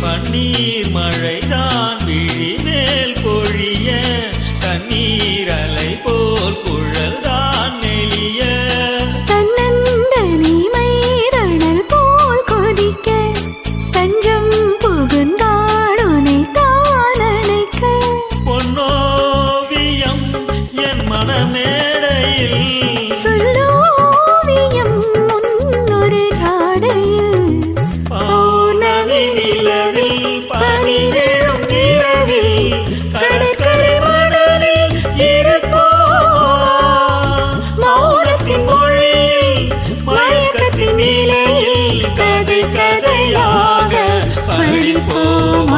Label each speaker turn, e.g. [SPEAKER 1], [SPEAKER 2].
[SPEAKER 1] பன்னீர் மழைதான் விழி மேல் பொழிய கண்ணீர் அலை போல் குழல்தான் நெளிய
[SPEAKER 2] தன்னந்தனி மயிரடல் போல் கொதிக்க தஞ்சம் புகுந்தாடுனை தானணைக்க
[SPEAKER 1] பொன்னோவியம் என் மனமேடையில்
[SPEAKER 2] சொல்லோவியம் முன்னொரு ஜாடையில்
[SPEAKER 1] பௌர்ணமி நிலவில் பனி விழும் இரவில் கடற்கரை மணலில் இருப்போமா மௌனத்தின் மொழியில் மயக்கத்தின் நிலையில் கதை கதையாக படிப்போமா